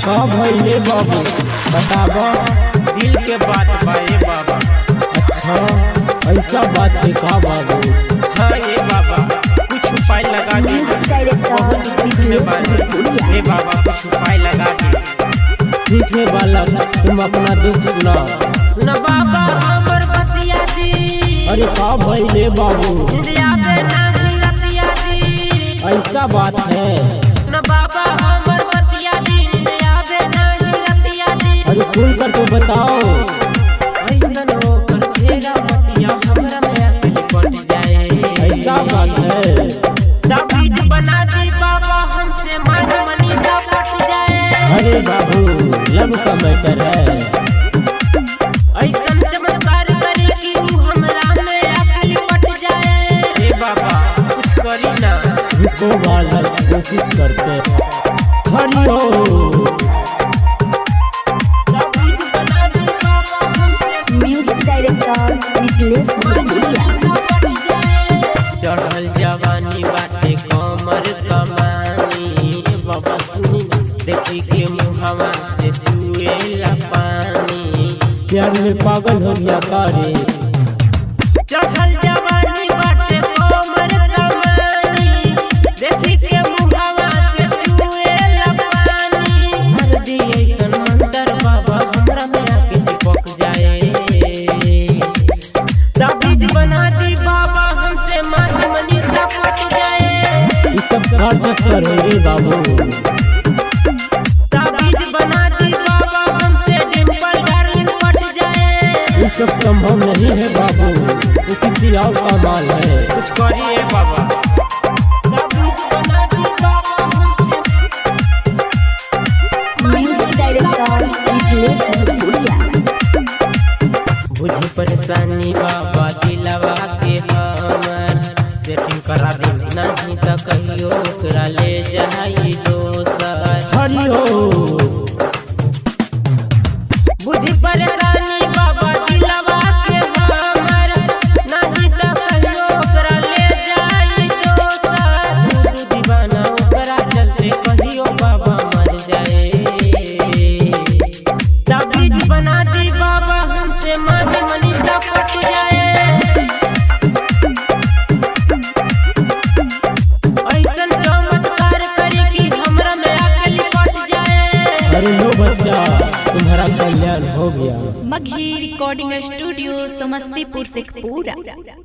का भइले बाबू बताबो। दिल के बात बा ये बाबा। अच्छा ऐसा बात है का बाबू। हाँ ये बाबा कुछ उपाय लगा दे। हे बाबा कुछ उपाय लगा दे। ठीक है बालक तुम अपना दुख सुनाओ। सुना बाबा हमर बतिया दी। अरे का भइले बाबू। इंडिया में नहीं रतिया दी। ऐसा बात है। सुना बाबा हमर बतिया दी। इंडिया में नहीं रतिया दी। अरे खुल कर तो बताओ। ऐसा होकर तेरा बतिया हमरा में आके पट जाए। ऐसा बात है। ताबीज बना दी बाबा हमसे मन मनीषा पट जाए। अरे बाबू लब का मैटर है। ऐसा चमत्कार करे कि तू हमरा में आके पट जाए। हे बाबा कुछ करी ना। रुको बालक कोशिश करते। हरि ओम। ताबीज बना दी बाबा हमसे म्यूजिक डायरेक्टर मिथिलेश भोजपुरिया। चढ़ल जवानी बाटे कमर कमानी। बाबा सुनी देखी के मुहवा से चुएला पानी। प्यार में पागल हो गया तारे। चढ़ल जवानी बाटे कमर कमानी। देखी के मुहवा से चुएला पानी। कर दी ऐसन मंतर बाबा हमरा में आके चिपक जाए। ताबीज बना दी बाबा हमसे मन मनीषा पट जाए। ये सब का चक्कर है रे बाबू। ताबीज बना दी बाबा हमसे डिंपल डार्लिंग पट जाए। ये सब संभव नहीं है बाबू। वो किसी और का माल है। कुछ करिए बाबा। ताबीज बना दी बाबा हमसे। म्यूजिक डायरेक्टर मिथिलेश भोजपुरिया। बुझी परेशानी बाबा दिलवा के हमर। सेटिंग करा दे नहीं तो कहियो ओकरा ले जाई दोसर। हरि ओम। बुझी परेशानी बाबा दिलवा के हमर। नहीं तो कहियो ओकरा ले जाई दोसर। तू दीवाना ओकरा चलते कहियो बाबा मर जाए। ताबीज बना दी बाबा हमसे मन मनीषा पट जाए। ऐसन चमत्कार करे कि हमरा में आके लिपट जाए। अरे लो बच्चा तुम्हारा कल्याण हो गया। Magahi recording studio Samastipur Sheikhpura.